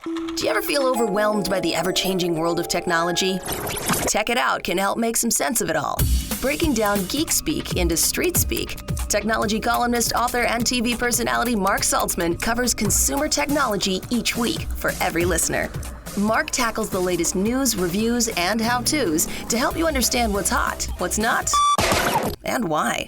Do you ever feel overwhelmed by the ever-changing world of technology? Tech It Out can help make some sense of it all. Breaking down geek speak into street speak, technology columnist, author, and TV personality Mark Saltzman covers consumer technology each week for every listener. Mark tackles the latest news, reviews, and how-tos to help you understand what's hot, what's not, and why.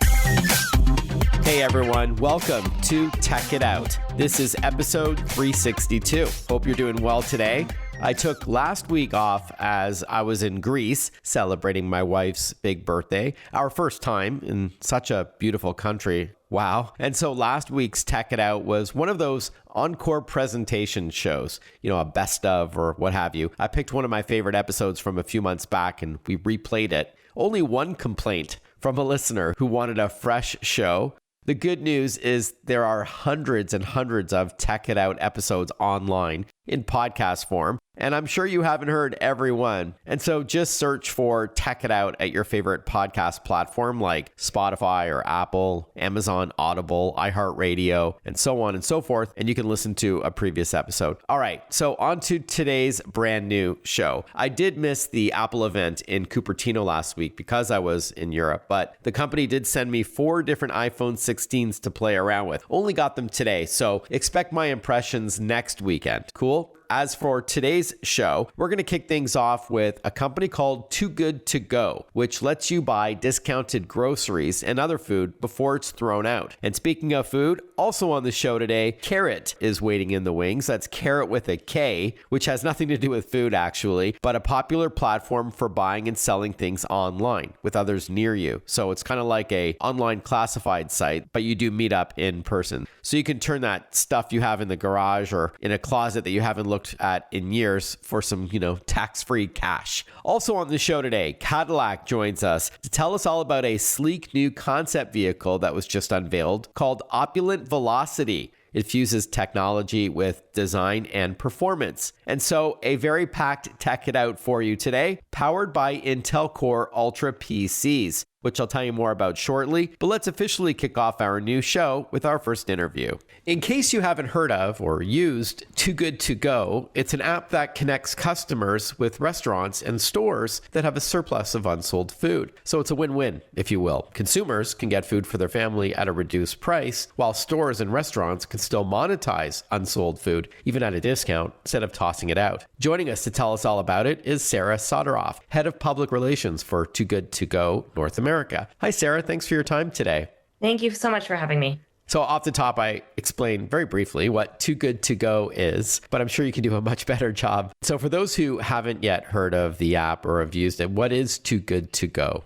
Hey everyone, welcome to Tech It Out. This is episode 362. Hope you're doing well today. I took last week off as I was in Greece celebrating my wife's big birthday, our first time in such a beautiful country. Wow. And so last week's Tech It Out was one of those encore presentation shows, a best of or what have you. I picked one of my favorite episodes from a few months back and we replayed it. Only one complaint from a listener who wanted a fresh show. The good news is there are hundreds and hundreds of Tech It Out episodes online in podcast form, and I'm sure you haven't heard every one. And so just search for Tech It Out at your favorite podcast platform like Spotify or Apple, Amazon, Audible, iHeartRadio, and so on and so forth, and you can listen to a previous episode. All right, so on to today's brand new show. I did miss the Apple event in Cupertino last week because I was in Europe, but the company did send me 4 different iPhone 16s to play around with. Only got them today, so expect my impressions next weekend. Cool? As for today's show, we're going to kick things off with a company called Too Good To Go, which lets you buy discounted groceries and other food before it's thrown out. And speaking of food, also on the show today, Karrot is waiting in the wings. That's Karrot with a K, which has nothing to do with food actually, but a popular platform for buying and selling things online with others near you. So it's kind of like a online classified site, but you do meet up in person. So you can turn that stuff you have in the garage or in a closet that you haven't looked at in years for some, tax-free cash. Also on the show today, Cadillac joins us to tell us all about a sleek new concept vehicle that was just unveiled called Opulent Velocity. It fuses technology with design and performance. And so a very packed Tech It Out for you today, powered by Intel Core Ultra PCs, which I'll tell you more about shortly. But let's officially kick off our new show with our first interview. In case you haven't heard of or used Too Good To Go, it's an app that connects customers with restaurants and stores that have a surplus of unsold food. So it's a win-win, if you will. Consumers can get food for their family at a reduced price, while stores and restaurants can still monetize unsold food, even at a discount, instead of tossing it out. Joining us to tell us all about it is Sarah Soteroff, Head of Public Relations for Too Good To Go North America. Hi, Sarah. Thanks for your time today. Thank you so much for having me. So off the top, I explained very briefly what Too Good To Go is, but I'm sure you can do a much better job. So for those who haven't yet heard of the app or have used it, what is Too Good To Go?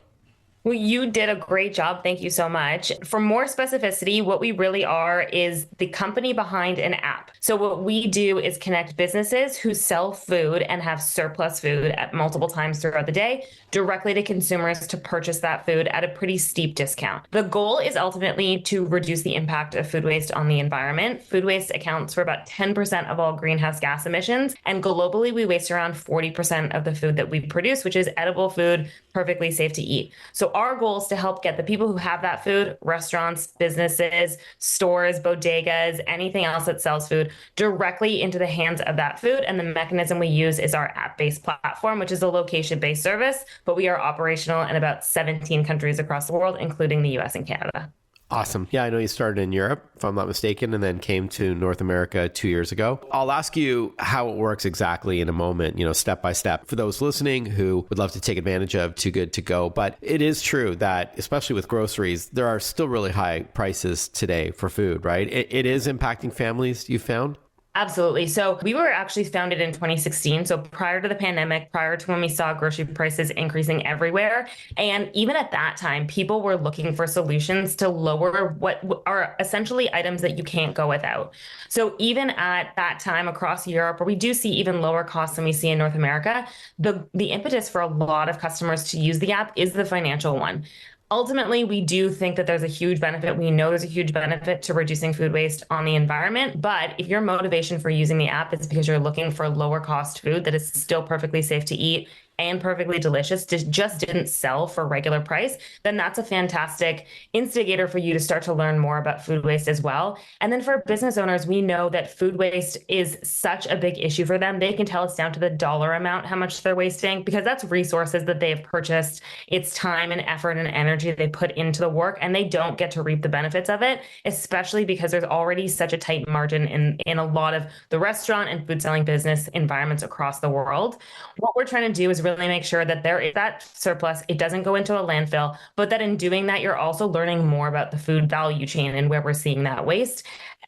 Well, you did a great job. Thank you so much. For more specificity, what we really are is the company behind an app. So what we do is connect businesses who sell food and have surplus food at multiple times throughout the day directly to consumers to purchase that food at a pretty steep discount. The goal is ultimately to reduce the impact of food waste on the environment. Food waste accounts for about 10% of all greenhouse gas emissions. And globally, we waste around 40% of the food that we produce, which is edible food, perfectly safe to eat. So our goal is to help get the people who have that food, restaurants, businesses, stores, bodegas, anything else that sells food, directly into the hands of that food. And the mechanism we use is our app-based platform, which is a location-based service, but we are operational in about 17 countries across the world, including the US and Canada. Awesome. Yeah, I know you started in Europe, if I'm not mistaken, and then came to North America 2 years ago. I'll ask you how it works exactly in a moment, step by step, for those listening who would love to take advantage of Too Good To Go. But it is true that, especially with groceries, there are still really high prices today for food, right? It is impacting families, you found? Absolutely. So we were actually founded in 2016. So prior to the pandemic, prior to when we saw grocery prices increasing everywhere. And even at that time, people were looking for solutions to lower what are essentially items that you can't go without. So even at that time across Europe, where we do see even lower costs than we see in North America, the impetus for a lot of customers to use the app is the financial one. Ultimately, we do think that there's a huge benefit. We know there's a huge benefit to reducing food waste on the environment. But if your motivation for using the app is because you're looking for lower cost food that is still perfectly safe to eat, and perfectly delicious just didn't sell for regular price, then that's a fantastic instigator for you to start to learn more about food waste as well. And then for business owners, we know that food waste is such a big issue for them. They can tell us down to the dollar amount how much they're wasting, because that's resources that they have purchased. It's time and effort and energy they put into the work, and they don't get to reap the benefits of it, especially because there's already such a tight margin in a lot of the restaurant and food selling business environments across the world. What we're trying to do is really make sure that there is that surplus, it doesn't go into a landfill, but that in doing that, you're also learning more about the food value chain and where we're seeing that waste.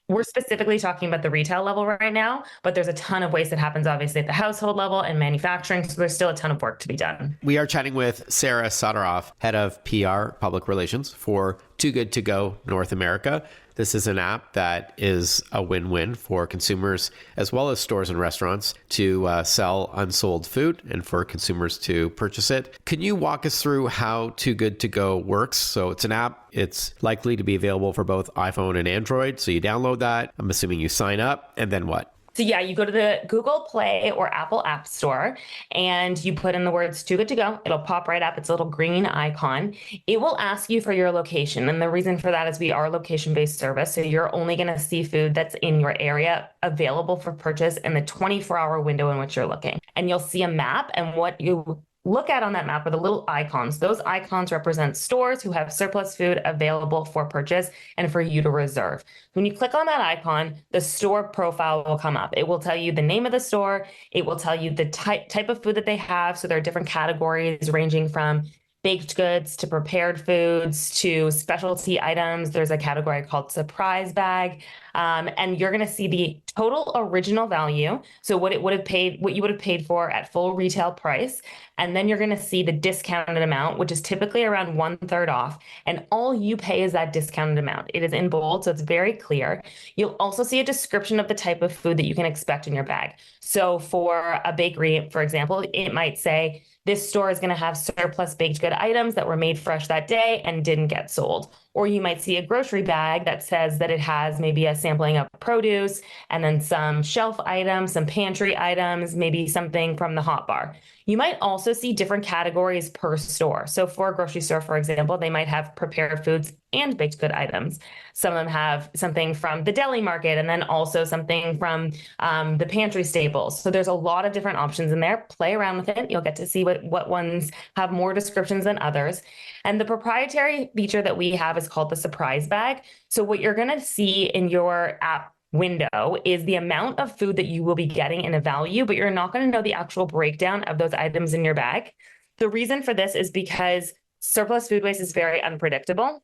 We're specifically talking about the retail level right now, but there's a ton of waste that happens obviously at the household level and manufacturing. So there's still a ton of work to be done. We are chatting with Sarah Soteroff, head of PR public relations for Too Good To Go North America. This is an app that is a win-win for consumers as well as stores and restaurants to sell unsold food and for consumers to purchase it. Can you walk us through how Too Good To Go works? So it's an app. It's likely to be available for both iPhone and Android. So you download that. I'm assuming you sign up, and then what? So yeah, you go to the Google Play or Apple App Store and you put in the words Too Good To Go. It'll pop right up. It's a little green icon. It will ask you for your location. And the reason for that is we are a location-based service. So you're only going to see food that's in your area available for purchase in the 24-hour window in which you're looking. And you'll see a map, and what you look at on that map are the little icons. Those icons represent stores who have surplus food available for purchase and for you to reserve. When you click on that icon, the store profile will come up. It will tell you the name of the store. It will tell you the type of food that they have. So there are different categories ranging from baked goods to prepared foods to specialty items. There's a category called surprise bag. And you're going to see the total original value. So what you would have paid for at full retail price. And then you're going to see the discounted amount, which is typically around 1/3 off. And all you pay is that discounted amount. It is in bold, so it's very clear. You'll also see a description of the type of food that you can expect in your bag. So for a bakery, for example, it might say, this store is going to have surplus baked good items that were made fresh that day and didn't get sold. Or you might see a grocery bag that says that it has maybe a sampling of produce and then some shelf items, some pantry items, maybe something from the hot bar. You might also see different categories per store. So for a grocery store, for example, they might have prepared foods and baked good items. Some of them have something from the deli market and then also something from the pantry staples. So there's a lot of different options in there. Play around with it. You'll get to see what ones have more descriptions than others. And the proprietary feature that we have is called the surprise bag. So what you're going to see in your app window is the amount of food that you will be getting in a value, but you're not going to know the actual breakdown of those items in your bag. The reason for this is because surplus food waste is very unpredictable.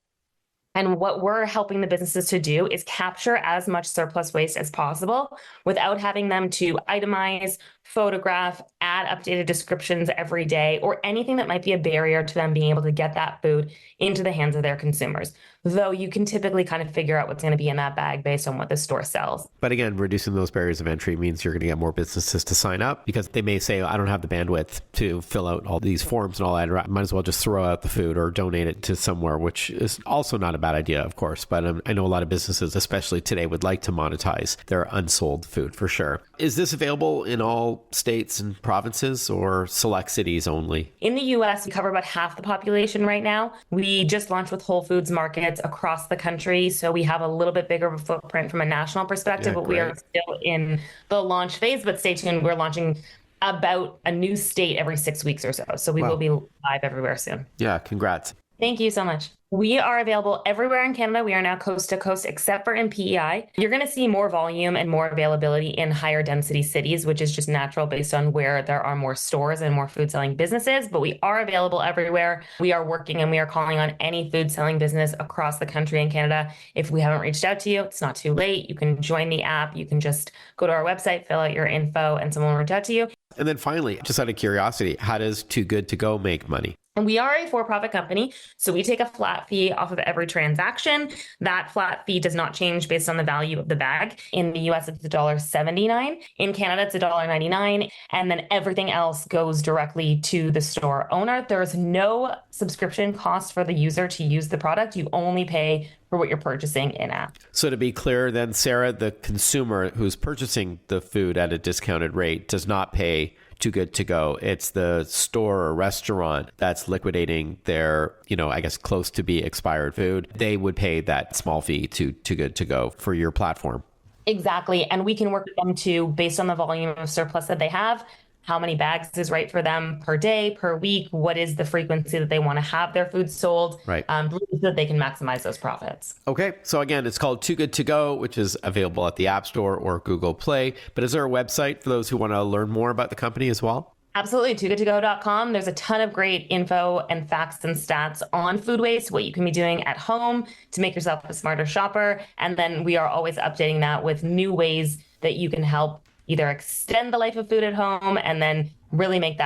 And what we're helping the businesses to do is capture as much surplus waste as possible without having them to itemize, photograph, add updated descriptions every day, or anything that might be a barrier to them being able to get that food into the hands of their consumers. Though you can typically kind of figure out what's going to be in that bag based on what the store sells. But again, reducing those barriers of entry means you're going to get more businesses to sign up because they may say, I don't have the bandwidth to fill out all these forms and all that. I might as well just throw out the food or donate it to somewhere, which is also not a bad idea, of course. But I know a lot of businesses, especially today, would like to monetize their unsold food for sure. Is this available in all states and provinces or select cities only? In the US, we cover about half the population right now. We just launched with Whole Foods markets across the country. So we have a little bit bigger of a footprint from a national perspective, but we are still in the launch phase. But stay tuned. We're launching about a new state every 6 weeks or so. So we will be live everywhere soon. Yeah, congrats. Thank you so much. We are available everywhere in Canada. We are now coast to coast, except for in PEI. You're going to see more volume and more availability in higher density cities, which is just natural based on where there are more stores and more food selling businesses. But we are available everywhere. We are working and we are calling on any food selling business across the country in Canada. If we haven't reached out to you, it's not too late. You can join the app. You can just go to our website, fill out your info, and someone will reach out to you. And then finally, just out of curiosity, how does Too Good To Go make money? And we are a for-profit company, so we take a flat fee off of every transaction. That flat fee does not change based on the value of the bag. In the US, it's $1.79. In Canada, it's $1.99. And then everything else goes directly to the store owner. There's no subscription cost for the user to use the product. You only pay for what you're purchasing in-app. So to be clear then, Sarah, the consumer who's purchasing the food at a discounted rate does not pay Too Good To Go. It's the store or restaurant that's liquidating their, I guess close to be expired food. They would pay that small fee to Too Good To Go for your platform. Exactly. And we can work with them too, based on the volume of surplus that they have. How many bags is right for them per day, per week? What is the frequency that they want to have their food sold? Right. So that they can maximize those profits. Okay. So again, it's called Too Good To Go, which is available at the App Store or Google Play. But is there a website for those who want to learn more about the company as well? Absolutely. TooGoodToGo.com. There's a ton of great info and facts and stats on food waste, what you can be doing at home to make yourself a smarter shopper. And then we are always updating that with new ways that you can help either extend the life of food at home and then really make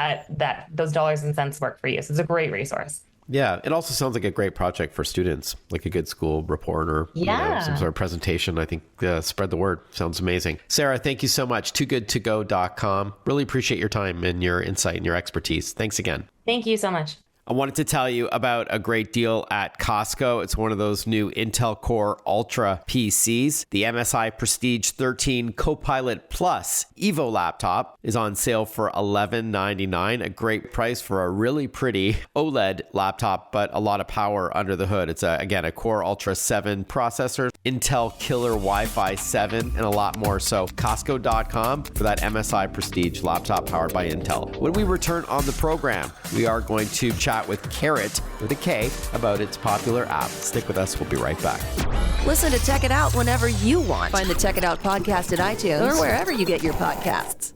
those dollars and cents work for you. So it's a great resource. Yeah, it also sounds like a great project for students, like a good school report or some sort of presentation. I think spread the word. Sounds amazing. Sarah, thank you so much. TooGoodToGo.com. Really appreciate your time and your insight and your expertise. Thanks again. Thank you so much. I wanted to tell you about a great deal at Costco. It's one of those new Intel Core Ultra PCs. The MSI Prestige 13 Copilot Plus Evo laptop is on sale for $11.99, a great price for a really pretty OLED laptop, but a lot of power under the hood. It's, again, a Core Ultra 7 processor, Intel Killer Wi-Fi 7, and a lot more. So Costco.com for that MSI Prestige laptop powered by Intel. When we return on the program, we are going to chat with Karrot, with a K, about its popular app. Stick with us. We'll be right back. Listen to Tech It Out whenever you want. Find the Tech It Out podcast at iTunes or wherever you get your podcasts.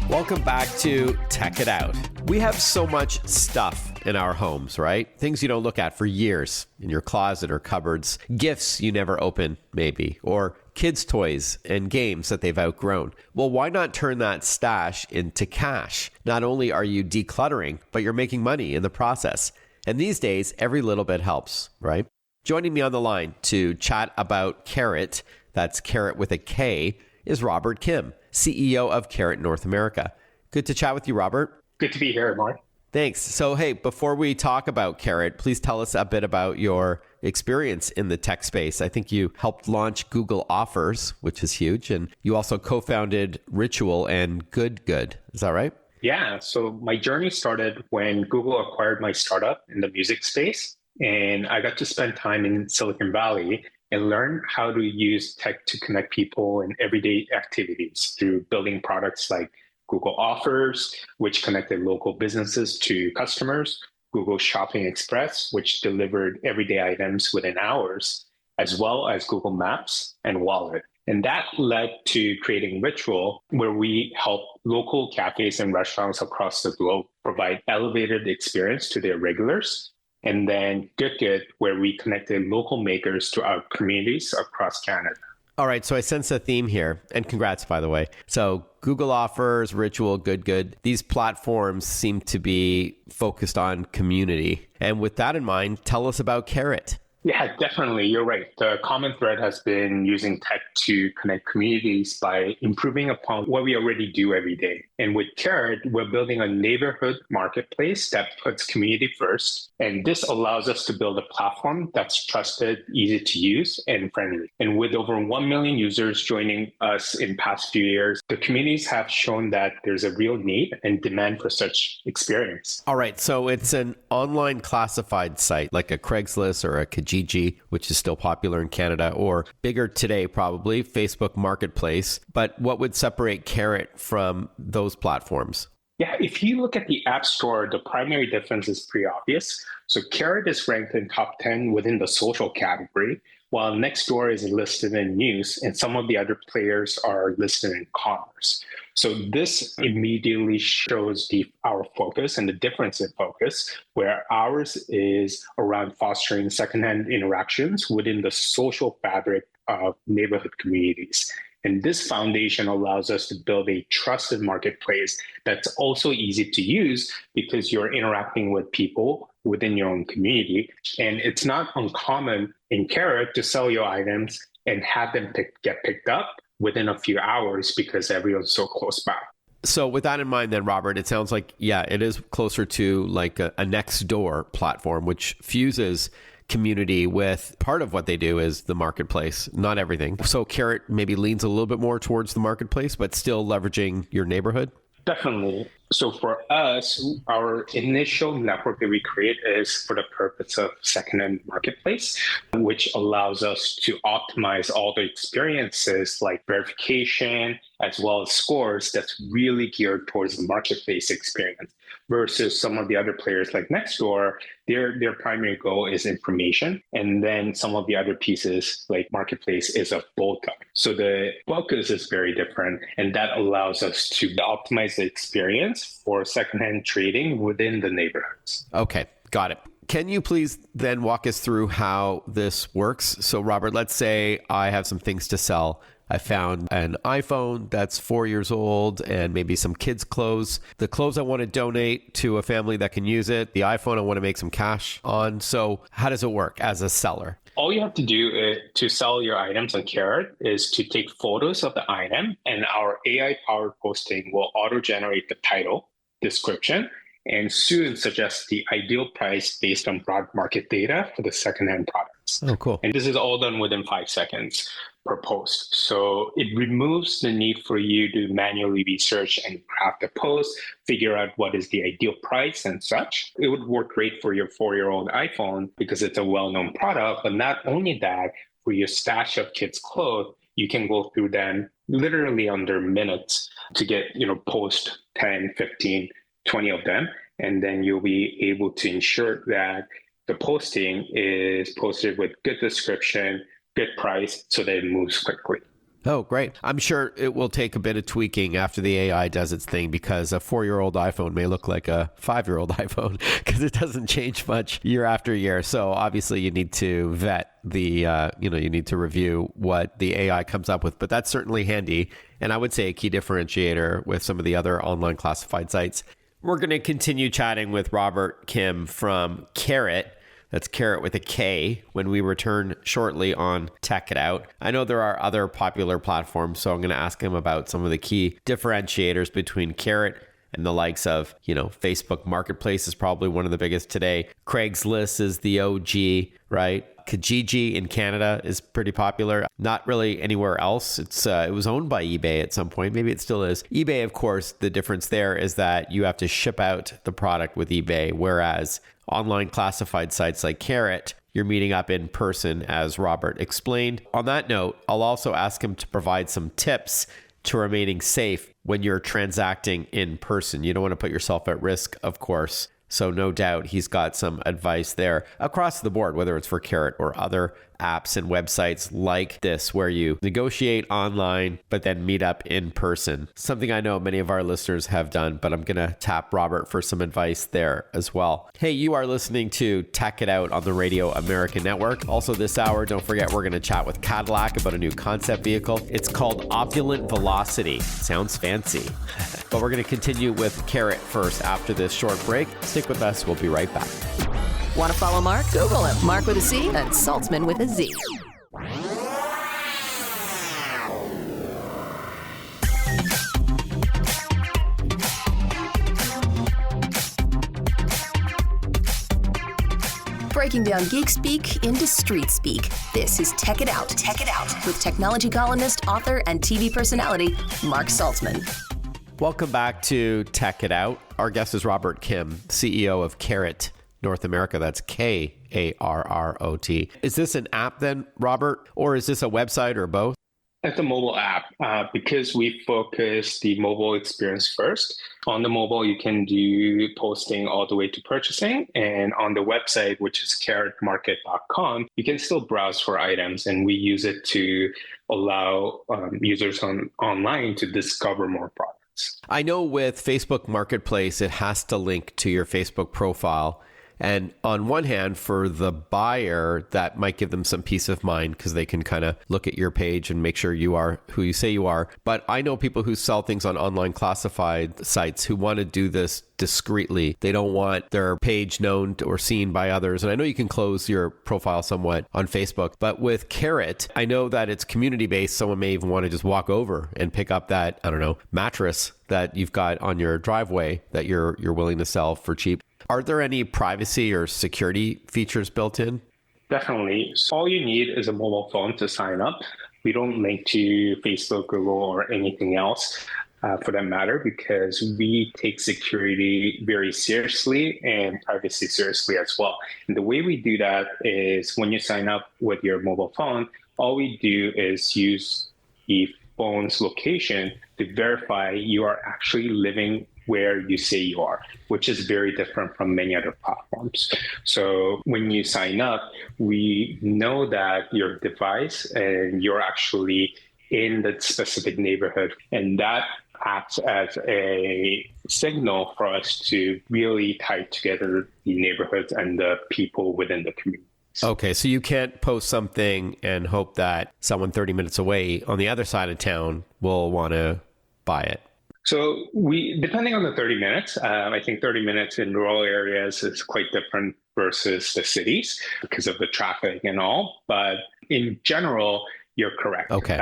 Welcome back to Tech It Out. We have so much stuff in our homes, right? Things you don't look at for years in your closet or cupboards, gifts you never open, maybe, or kids' toys and games that they've outgrown. Well, why not turn that stash into cash? Not only are you decluttering, but you're making money in the process. And these days, every little bit helps, right? Joining me on the line to chat about Karrot, that's Karrot with a K, is Robert Kim, CEO of Karrot North America. Good to chat with you, Robert. Good to be here, Mark. Thanks. So, hey, before we talk about Karrot, please tell us a bit about your experience in the tech space. I think you helped launch Google Offers, which is huge, and you also co-founded Ritual and Good. Is that right? Yeah. So my journey started when Google acquired my startup in the music space, and I got to spend time in Silicon Valley and learn how to use tech to connect people in everyday activities through building products like Google Offers, which connected local businesses to customers, Google Shopping Express, which delivered everyday items within hours, as well as Google Maps and Wallet. And that led to creating Ritual, where we help local cafes and restaurants across the globe provide elevated experience to their regulars. And then Good, where we connected local makers to our communities across Canada. All right, so I sense a theme here, and congrats, by the way. So Google Offers, Ritual, Good. These platforms seem to be focused on community. And with that in mind, tell us about Karrot. Yeah, definitely. You're right. The common thread has been using tech to connect communities by improving upon what we already do every day. And with Karrot, we're building a neighborhood marketplace that puts community first. And this allows us to build a platform that's trusted, easy to use, and friendly. And with over 1 million users joining us in past few years, the communities have shown that there's a real need and demand for such experience. All right, so it's an online classified site like a Craigslist or a Kijiji, which is still popular in Canada, or bigger today probably, Facebook Marketplace. But what would separate Karrot from those platforms? Yeah, if you look at the App Store, the primary difference is pretty obvious. So Karrot is ranked in top 10 within the social category, while Nextdoor is listed in news, and some of the other players are listed in commerce. So this immediately shows our focus and the difference in focus, where ours is around fostering secondhand interactions within the social fabric of neighborhood communities. And this foundation allows us to build a trusted marketplace that's also easy to use because you're interacting with people within your own community. And it's not uncommon in Karrot to sell your items and have them get picked up within a few hours because everyone's so close by. So with that in mind then, Robert, it sounds like, yeah, it is closer to like a next door platform, which fuses community with part of what they do is the marketplace, not everything. So Karrot maybe leans a little bit more towards the marketplace, but still leveraging your neighborhood? Definitely. So for us, our initial network that we create is for the purpose of secondhand marketplace, which allows us to optimize all the experiences like verification as well as scores that's really geared towards the marketplace experience versus some of the other players like Nextdoor. Their primary goal is information. And then some of the other pieces like marketplace is a bolt-on. So the focus is very different. And that allows us to optimize the experience for secondhand trading within the neighborhoods. Okay, got it. Can you please then walk us through how this works? So Robert, let's say I have some things to sell. I found an iPhone that's 4 years old and maybe some kids' clothes. The clothes I want to donate to a family that can use it. The iPhone I want to make some cash on. So how does it work as a seller? All you have to do to sell your items on Karrot is to take photos of the item, and our AI-powered posting will auto-generate the title, description, and soon suggest the ideal price based on broad market data for the secondhand products. Oh, cool. And this is all done within 5 seconds per post. So it removes the need for you to manually research and craft a post, figure out what is the ideal price and such. It would work great for your 4-year-old iPhone because it's a well-known product, but not only that, for your stash of kids' clothes, you can go through them literally under minutes to get, post 10, 15, 20 of them. And then you'll be able to ensure that the posting is posted with good description, good price, so that it moves quickly. Oh, great. I'm sure it will take a bit of tweaking after the AI does its thing, because a 4-year-old iPhone may look like a 5-year-old iPhone because it doesn't change much year after year. So obviously you need to vet the, you need to review what the AI comes up with, but that's certainly handy. And I would say a key differentiator with some of the other online classified sites. We're going to continue chatting with Robert Kim from Karrot. That's Karrot with a K when we return shortly on Tech It Out. I know there are other popular platforms, so I'm going to ask him about some of the key differentiators between Karrot and the likes of, Facebook Marketplace is probably one of the biggest today. Craigslist is the OG, right? Kijiji in Canada is pretty popular. Not really anywhere else. It was owned by eBay at some point. Maybe it still is. eBay, of course, the difference there is that you have to ship out the product with eBay, whereas online classified sites like Karrot, you're meeting up in person, as Robert explained. On that note, I'll also ask him to provide some tips to remaining safe when you're transacting in person. You don't want to put yourself at risk, of course. So no doubt he's got some advice there across the board, whether it's for Karrot or other apps and websites like this, where you negotiate online, but then meet up in person. Something I know many of our listeners have done, but I'm going to tap Robert for some advice there as well. Hey, you are listening to Tech It Out on the Radio America Network. Also this hour, don't forget, we're going to chat with Cadillac about a new concept vehicle. It's called Opulent Velocity. Sounds fancy. But we're going to continue with Karrot first after this short break. Stick with us. We'll be right back. Want to follow Mark? Google him. Mark with a C and Saltzman with a Z. Breaking down geek speak into street speak. This is Tech It Out. Tech It Out with technology columnist, author, and TV personality Mark Saltzman. Welcome back to Tech It Out. Our guest is Robert Kim, CEO of Karrot North America. That's Karrot. Is this an app then, Robert, or is this a website, or both? It's a mobile app because we focus the mobile experience first. On the mobile, you can do posting all the way to purchasing. And on the website, which is carrotmarket.com, you can still browse for items. And we use it to allow users online to discover more products. I know with Facebook Marketplace, it has to link to your Facebook profile. And on one hand, for the buyer, that might give them some peace of mind because they can kind of look at your page and make sure you are who you say you are. But I know people who sell things on online classified sites who want to do this discreetly. They don't want their page known or seen by others. And I know you can close your profile somewhat on Facebook, but with Karrot, I know that it's community based. Someone may even want to just walk over and pick up that, I don't know, mattress that you've got on your driveway that you're willing to sell for cheap. Are there any privacy or security features built in? Definitely. So all you need is a mobile phone to sign up. We don't link to Facebook, Google, or anything else for that matter, because we take security very seriously and privacy seriously as well. And the way we do that is when you sign up with your mobile phone, all we do is use the phone's location to verify you are actually living where you say you are, which is very different from many other platforms. So when you sign up, we know that your device and you're actually in the specific neighborhood, and that acts as a signal for us to really tie together the neighborhoods and the people within the community. Okay, so you can't post something and hope that someone 30 minutes away on the other side of town will want to buy it. So depending on the 30 minutes, I think 30 minutes in rural areas is quite different versus the cities because of the traffic and all. But in general, you're correct. Okay.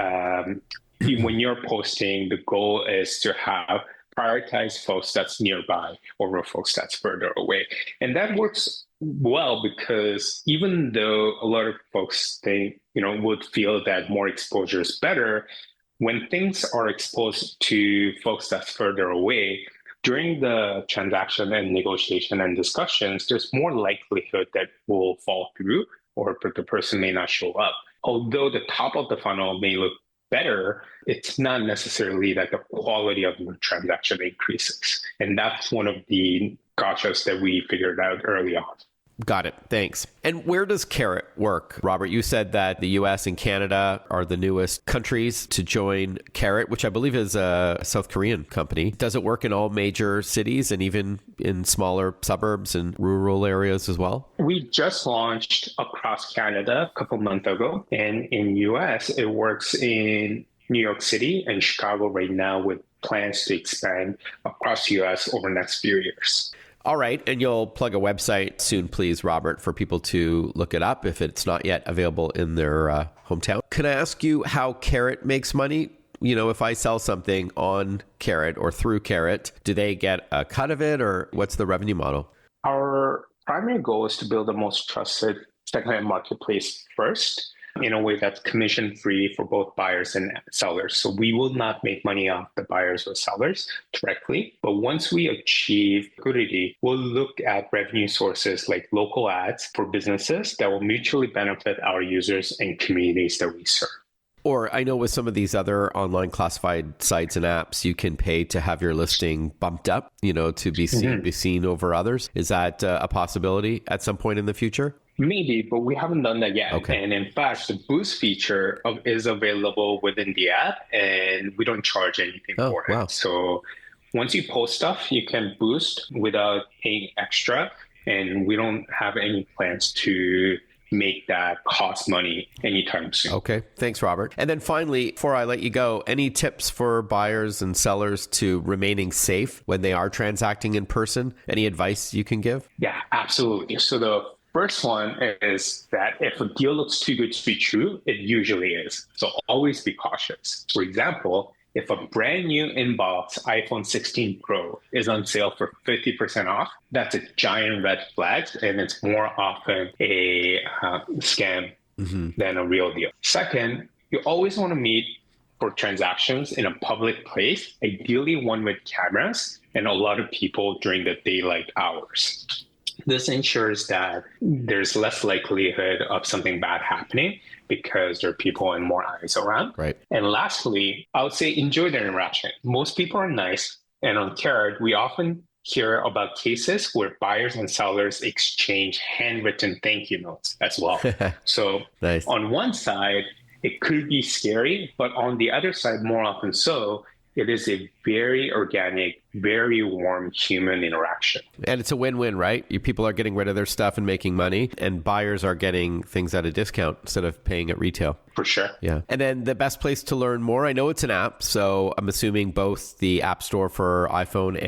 When you're posting, the goal is to have prioritize folks that's nearby over folks that's further away. And that works well because even though a lot of folks, would feel that more exposure is better, when things are exposed to folks that's further away, during the transaction and negotiation and discussions, there's more likelihood that will fall through or the person may not show up. Although the top of the funnel may look better, it's not necessarily that the quality of the transaction increases. And that's one of the gotchas that we figured out early on. Got it. Thanks. And where does Karrot work? Robert, you said that the US and Canada are the newest countries to join Karrot, which I believe is a South Korean company. Does it work in all major cities and even in smaller suburbs and rural areas as well? We just launched across Canada a couple months ago. And in US, it works in New York City and Chicago right now with plans to expand across US over the next few years. All right. And you'll plug a website soon, please, Robert, for people to look it up if it's not yet available in their hometown. Can I ask you how Karrot makes money? You know, if I sell something on Karrot or through Karrot, do they get a cut of it or what's the revenue model? Our primary goal is to build the most trusted secondhand marketplace first, in a way that's commission-free for both buyers and sellers. So we will not make money off the buyers or sellers directly. But once we achieve liquidity, we'll look at revenue sources like local ads for businesses that will mutually benefit our users and communities that we serve. Or I know with some of these other online classified sites and apps, you can pay to have your listing bumped up, to be seen over others. Is that a possibility at some point in the future? Maybe, but we haven't done that yet. Okay. And in fact, the boost feature is available within the app, and we don't charge anything for it. Wow. So once you post stuff, you can boost without paying extra, and we don't have any plans to make that cost money anytime soon. Okay. Thanks, Robert. And then finally, before I let you go, any tips for buyers and sellers to remaining safe when they are transacting in person? Any advice you can give? Yeah, absolutely. So the first one is that if a deal looks too good to be true, it usually is. So always be cautious. For example, if a brand new inbox iPhone 16 Pro is on sale for 50% off, that's a giant red flag, and it's more often a scam than a real deal. Second, you always want to meet for transactions in a public place, ideally one with cameras and a lot of people during the daylight hours. This ensures that there's less likelihood of something bad happening because there are people and more eyes around. Right. And lastly, I would say enjoy the interaction. Most people are nice. And on Karrot, we often hear about cases where buyers and sellers exchange handwritten thank you notes as well. So nice. On one side, it could be scary, but on the other side, more often so, It is a very organic, very warm human interaction. And it's a win-win, right? People are getting rid of their stuff and making money, and buyers are getting things at a discount instead of paying at retail. For sure. Yeah. And then the best place to learn more, I know it's an app, so I'm assuming both the App Store for iPhone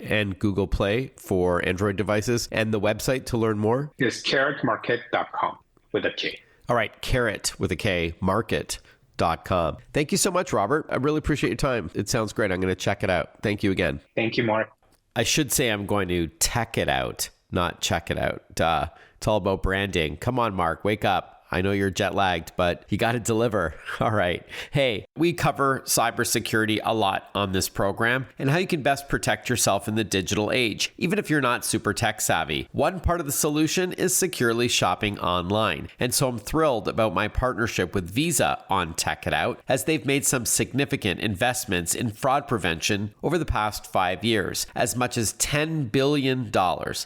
and Google Play for Android devices, and the website to learn more? It's karrotmarket.com with a K. All right, Karrot with a K, market.com. Thank you so much, Robert. I really appreciate your time. It sounds great. I'm going to check it out. Thank you again. Thank you, Mark. I should say I'm going to tech it out, not check it out. Duh. It's all about branding. Come on, Mark, wake up. I know you're jet lagged, but you got to deliver. All right. Hey, we cover cybersecurity a lot on this program and how you can best protect yourself in the digital age, even if you're not super tech savvy. One part of the solution is securely shopping online. And so I'm thrilled about my partnership with Visa on Tech It Out, as they've made some significant investments in fraud prevention over the past 5 years, as much as $10 billion.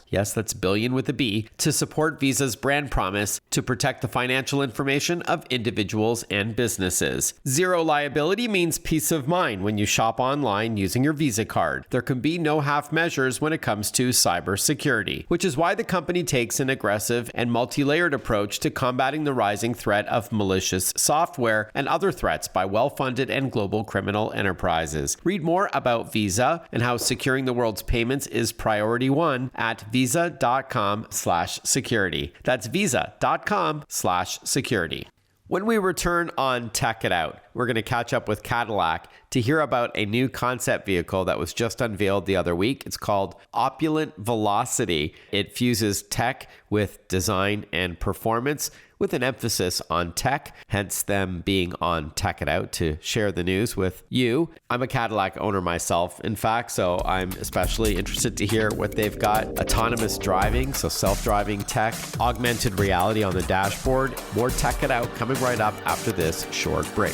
Yes, that's billion with a B, to support Visa's brand promise to protect the financial information of individuals and businesses. Zero liability means peace of mind when you shop online using your Visa card. There can be no half measures when it comes to cybersecurity, which is why the company takes an aggressive and multi-layered approach to combating the rising threat of malicious software and other threats by well-funded and global criminal enterprises. Read more about Visa and how securing the world's payments is priority one at visa.com/security. That's visa.com/security. When we return on Tech It Out, we're going to catch up with Cadillac to hear about a new concept vehicle that was just unveiled the other week. It's called Opulent Velocity. It fuses tech with design and performance, with an emphasis on tech, hence them being on Tech It Out to share the news with you. I'm a Cadillac owner myself, in fact, so I'm especially interested to hear what they've got. Autonomous driving, so self-driving tech, augmented reality on the dashboard. More Tech It Out coming right up after this short break.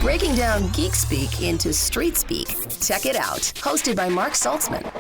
Breaking down geek speak into street speak. Tech It Out, hosted by Mark Saltzman.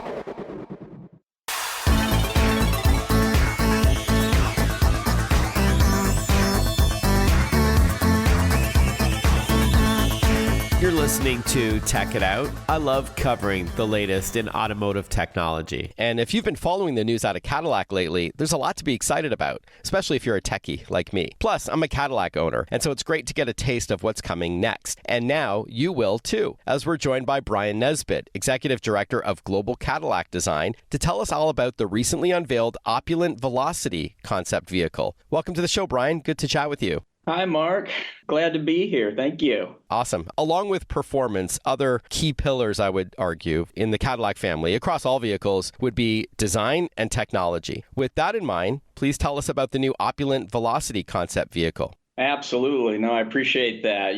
You're listening to Tech It Out. I love covering the latest in automotive technology. And if you've been following the news out of Cadillac lately, there's a lot to be excited about, especially if you're a techie like me. Plus, I'm a Cadillac owner, and so it's great to get a taste of what's coming next. And now you will too, as we're joined by Bryan Nesbitt, Executive Director of Global Cadillac Design, to tell us all about the recently unveiled Opulent Velocity concept vehicle. Welcome to the show, Bryan. Good to chat with you. Hi, Mark. Glad to be here. Thank you. Awesome. Along with performance, other key pillars, I would argue, in the Cadillac family across all vehicles would be design and technology. With that in mind, please tell us about the new Opulent Velocity concept vehicle. Absolutely. No, I appreciate that.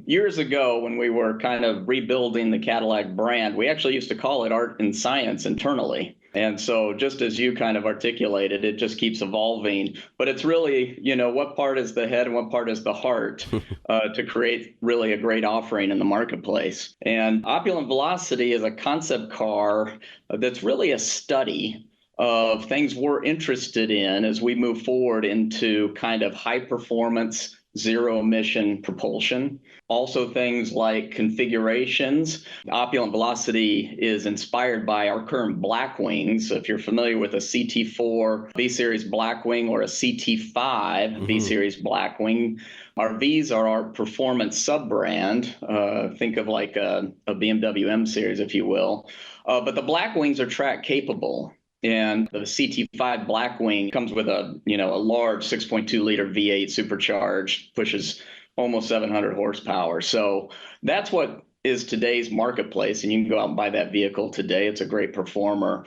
Years ago when we were kind of rebuilding the Cadillac brand, we actually used to call it art and science internally. And so just as you kind of articulated, it just keeps evolving. But it's really, what part is the head and what part is the heart to create really a great offering in the marketplace. And Opulent Velocity is a concept car that's really a study of things we're interested in as we move forward into kind of high performance, zero emission propulsion. Also things like configurations. Opulent Velocity is inspired by our current Blackwings. So if you're familiar with a CT4 V-Series Blackwing or a CT5 V-Series Blackwing, our Vs are our performance sub-brand. Think of like a BMW M series, if you will. But the Blackwings are track capable. And the CT5 Blackwing comes with a large 6.2 liter V8 supercharged, pushes almost 700 horsepower. So that's what is today's marketplace. And you can go out and buy that vehicle today. It's a great performer,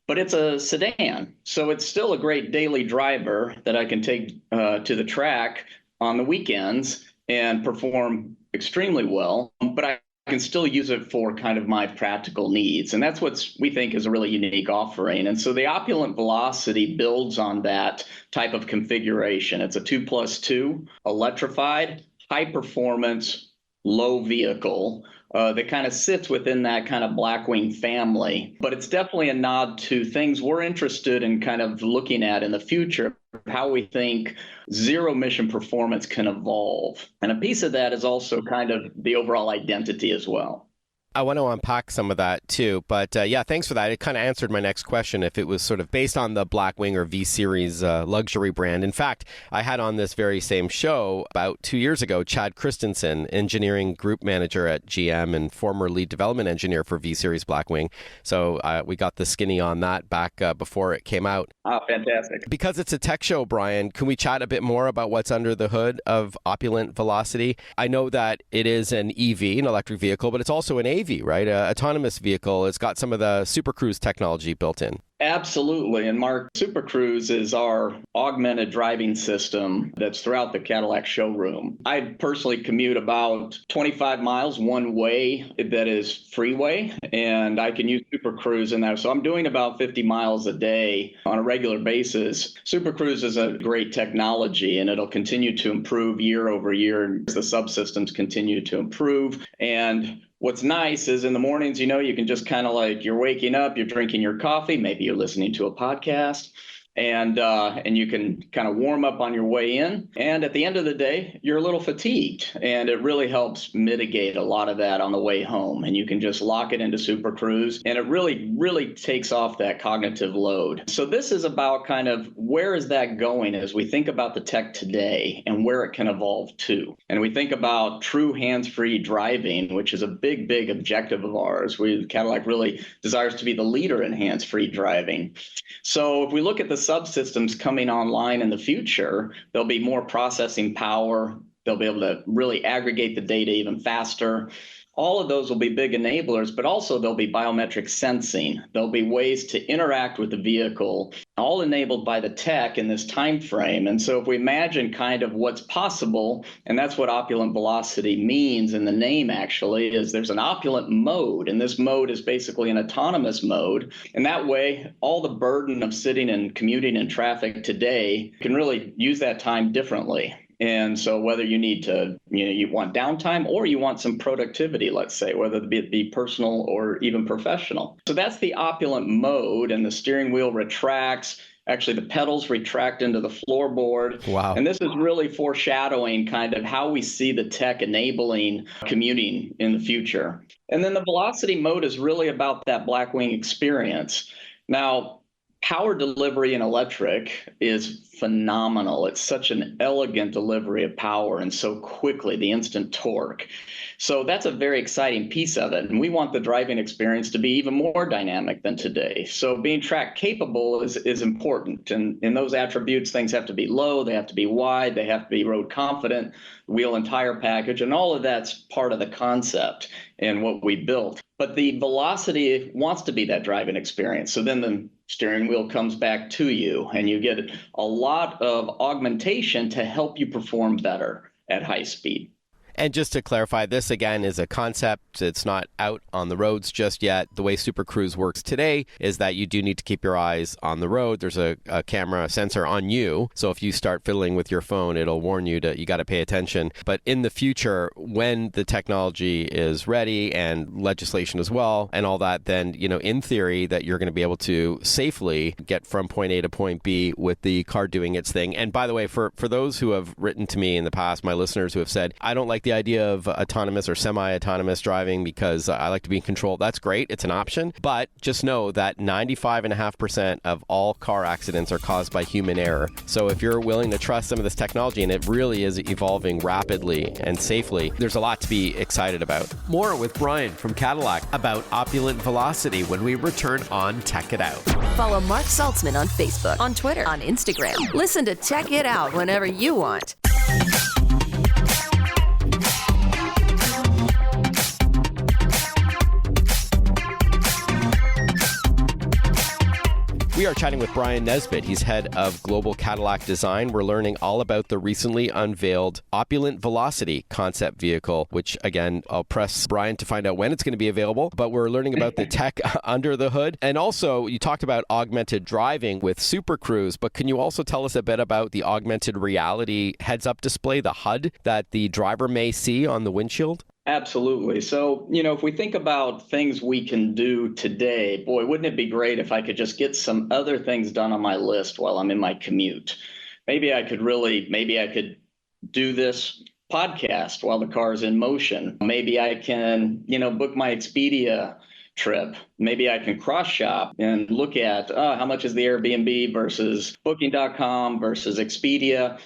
but it's a sedan. So it's still a great daily driver that I can take to the track on the weekends and perform extremely well. But I can still use it for kind of my practical needs. And that's what we think is a really unique offering. And so the Opulent Velocity builds on that type of configuration. It's a 2+2 electrified, high performance, low vehicle that kind of sits within that kind of Blackwing family. But it's definitely a nod to things we're interested in kind of looking at in the future, how we think zero emission performance can evolve. And a piece of that is also kind of the overall identity as well. I want to unpack some of that too. But yeah, thanks for that. It kind of answered my next question if it was sort of based on the Blackwing or V-Series luxury brand. In fact, I had on this very same show about 2 years ago, Chad Christensen, engineering group manager at GM and former lead development engineer for V-Series Blackwing. So we got the skinny on that back before it came out. Oh, fantastic. Because it's a tech show, Bryan, can we chat a bit more about what's under the hood of Opulent Velocity? I know that it is an EV, an electric vehicle, but it's also an AV, right? An autonomous vehicle. It's got some of the Super Cruise technology built in. Absolutely. And Mark, Super Cruise is our augmented driving system that's throughout the Cadillac showroom. I personally commute about 25 miles one way that is freeway, and I can use Super Cruise in that. So I'm doing about 50 miles a day on a regular basis. Super Cruise is a great technology, and it'll continue to improve year over year as the subsystems continue to improve. And what's nice is in the mornings, you can just kind of like you're waking up, you're drinking your coffee, maybe you're listening to a podcast, and you can kind of warm up on your way in. And at the end of the day, you're a little fatigued, and it really helps mitigate a lot of that on the way home. And you can just lock it into Super Cruise, and it really, really takes off that cognitive load. So this is about kind of where is that going as we think about the tech today and where it can evolve to. And we think about true hands-free driving, which is a big, big objective of ours. Cadillac really desires to be the leader in hands-free driving. So if we look at the subsystems coming online in the future, there'll be more processing power. They'll be able to really aggregate the data even faster. All of those will be big enablers, but also there'll be biometric sensing. There'll be ways to interact with the vehicle, all enabled by the tech in this time frame. And so if we imagine kind of what's possible, and that's what Opulent Velocity means in the name actually, is there's an opulent mode, and this mode is basically an autonomous mode. And that way, all the burden of sitting and commuting in traffic today can really use that time differently. And so whether you need to, you want downtime or you want some productivity, let's say, whether it be personal or even professional. So that's the opulent mode, and the steering wheel retracts. Actually, the pedals retract into the floorboard. Wow. And this is really foreshadowing kind of how we see the tech enabling commuting in the future. And then the velocity mode is really about that Blackwing experience. Now, power delivery in electric is phenomenal. It's such an elegant delivery of power, and so quickly, the instant torque. So that's a very exciting piece of it. And we want the driving experience to be even more dynamic than today. So being track capable is important. And in those attributes, things have to be low, they have to be wide, they have to be road confident, wheel and tire package, and all of that's part of the concept and what we built. But the velocity wants to be that driving experience. So then the steering wheel comes back to you, and you get a lot of augmentation to help you perform better at high speed. And just to clarify, this again is a concept. It's not out on the roads just yet. The way Super Cruise works today is that you do need to keep your eyes on the road. There's a camera sensor on you. So if you start fiddling with your phone, it'll warn you you got to pay attention. But in the future, when the technology is ready and legislation as well and all that, then, in theory that you're going to be able to safely get from point A to point B with the car doing its thing. And by the way, for those who have written to me in the past, my listeners who have said, I don't like the idea of autonomous or semi-autonomous driving because I like to be in control. That's great. It's an option. But just know that 95.5% of all car accidents are caused by human error. So if you're willing to trust some of this technology, and it really is evolving rapidly and safely, there's a lot to be excited about. More with Bryan from Cadillac about Opulent Velocity when we return on Tech It Out. Follow Mark Saltzman on Facebook, on Twitter, on Instagram. Listen to Tech It Out whenever you want. We are chatting with Bryan Nesbitt. He's head of Global Cadillac Design. We're learning all about the recently unveiled Opulent Velocity concept vehicle, which, again, I'll press Bryan to find out when it's going to be available. But we're learning about the tech under the hood. And also, you talked about augmented driving with Super Cruise, but can you also tell us a bit about the augmented reality heads-up display, the HUD, that the driver may see on the windshield? Absolutely. So, if we think about things we can do today, boy, wouldn't it be great if I could just get some other things done on my list while I'm in my commute? Maybe I could do this podcast while the car's in motion. Maybe I can, book my Expedia trip. Maybe I can cross shop and look at how much is the Airbnb versus booking.com versus Expedia,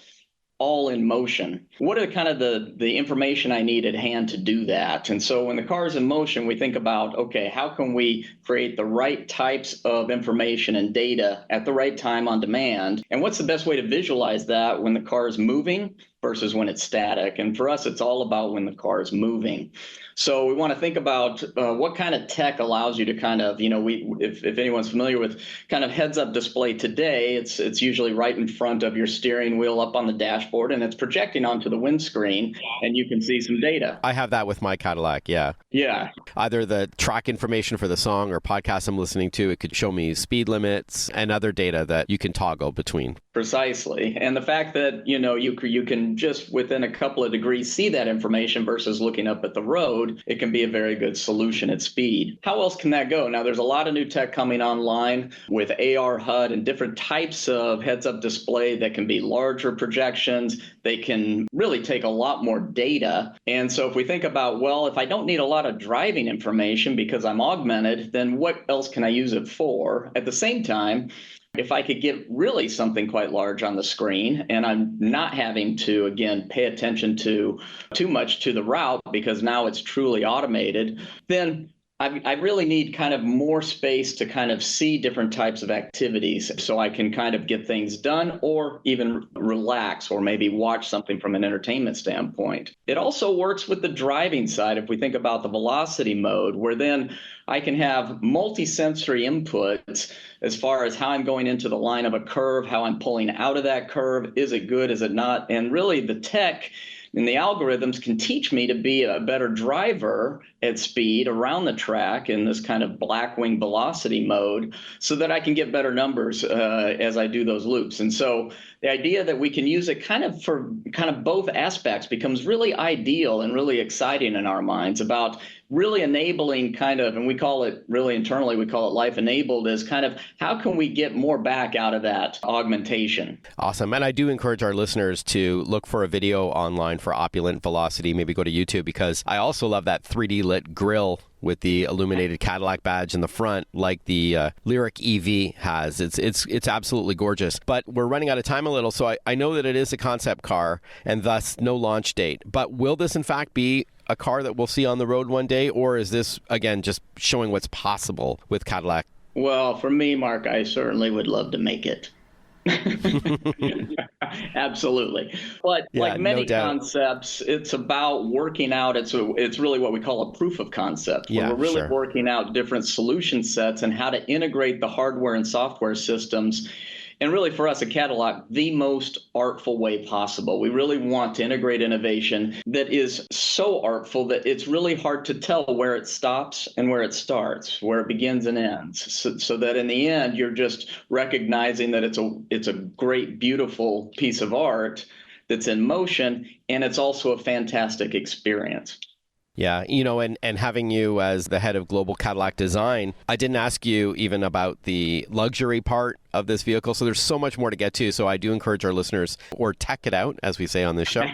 all in motion. What are kind of the information I need at hand to do that? And so when the car is in motion, we think about, okay, how can we create the right types of information and data at the right time on demand? And what's the best way to visualize that when the car is moving versus when it's static? And for us, it's all about when the car is moving. So we want to think about what kind of tech allows you to kind of, if anyone's familiar with kind of heads-up display today, it's usually right in front of your steering wheel up on the dashboard, and it's projecting onto the windscreen, and you can see some data. I have that with my Cadillac, yeah. Yeah. Either the track information for the song or podcast I'm listening to, it could show me speed limits and other data that you can toggle between. Precisely. And the fact that, you can just within a couple of degrees see that information versus looking up at the road, it can be a very good solution at speed. How else can that go? Now, there's a lot of new tech coming online with AR HUD and different types of heads-up display that can be larger projections. They can really take a lot more data. And so if we think about, well, if I don't need a lot of driving information because I'm augmented, then what else can I use it for? At the same time, if I could get really something quite large on the screen and I'm not having to, again, pay attention to too much to the route because now it's truly automated, then I really need kind of more space to kind of see different types of activities so I can kind of get things done or even relax or maybe watch something from an entertainment standpoint. It also works with the driving side if we think about the velocity mode, where then I can have multi-sensory inputs as far as how I'm going into the line of a curve, how I'm pulling out of that curve. Is it good? Is it not? And really the tech and the algorithms can teach me to be a better driver at speed around the track in this kind of Blackwing velocity mode so that I can get better numbers as I do those loops. And so the idea that we can use it kind of for kind of both aspects becomes really ideal and really exciting in our minds about really enabling kind of, and we call it really internally, we call it life enabled, is kind of how can we get more back out of that augmentation? Awesome. And I do encourage our listeners to look for a video online for Opulent Velocity, maybe go to YouTube, because I also love that 3D lit grille with the illuminated Cadillac badge in the front, like the Lyric EV has. It's absolutely gorgeous. But we're running out of time a little, so I know that it is a concept car and thus no launch date. But will this in fact be a car that we'll see on the road one day, or is this, again, just showing what's possible with Cadillac? Well, for me, Mark, I certainly would love to make it. Absolutely. But like many concepts, it's about working out. It's really what we call a proof of concept. Where we're really working out different solution sets and how to integrate the hardware and software systems. And really for us at Cadillac, the most artful way possible. We really want to integrate innovation that is so artful that it's really hard to tell where it stops and where it starts, where it begins and ends. So that in the end, you're just recognizing that it's a great, beautiful piece of art that's in motion, and it's also a fantastic experience. Yeah, and having you as the head of global Cadillac design, I didn't ask you even about the luxury part of this vehicle. So there's so much more to get to. So I do encourage our listeners, or tech it out, as we say on this show.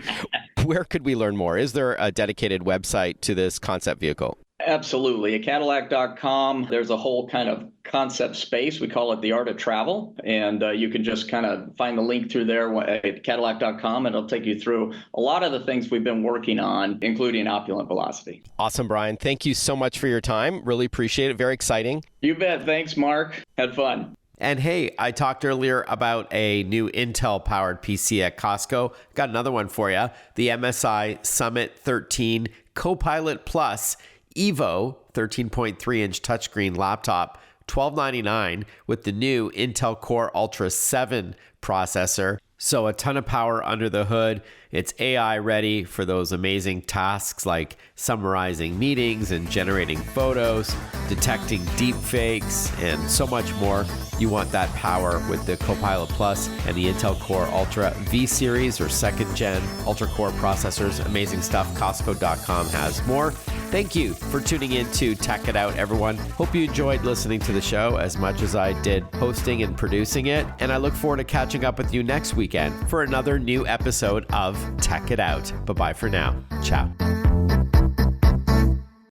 Where could we learn more? Is there a dedicated website to this concept vehicle? Absolutely. At Cadillac.com, there's a whole kind of concept space. We call it the art of travel. And you can just kind of find the link through there at Cadillac.com, and it'll take you through a lot of the things we've been working on, including Opulent Velocity. Awesome, Bryan. Thank you so much for your time. Really appreciate it. Very exciting. You bet. Thanks, Mark. Had fun. And hey, I talked earlier about a new Intel-powered PC at Costco. Got another one for you. The MSI Summit 13 Copilot Plus Evo 13.3-inch touchscreen laptop, $1,299 with the new Intel Core Ultra 7 processor. So a ton of power under the hood. It's AI ready for those amazing tasks like summarizing meetings and generating photos, detecting deep fakes, and so much more. You want that power with the Copilot Plus and the Intel Core Ultra V-Series or 2nd Gen Ultra Core processors. Amazing stuff. Costco.com has more. Thank you for tuning in to Tech It Out, everyone. Hope you enjoyed listening to the show as much as I did hosting and producing it. And I look forward to catching up with you next week again for another new episode of Tech It Out. Bye-bye for now. Ciao.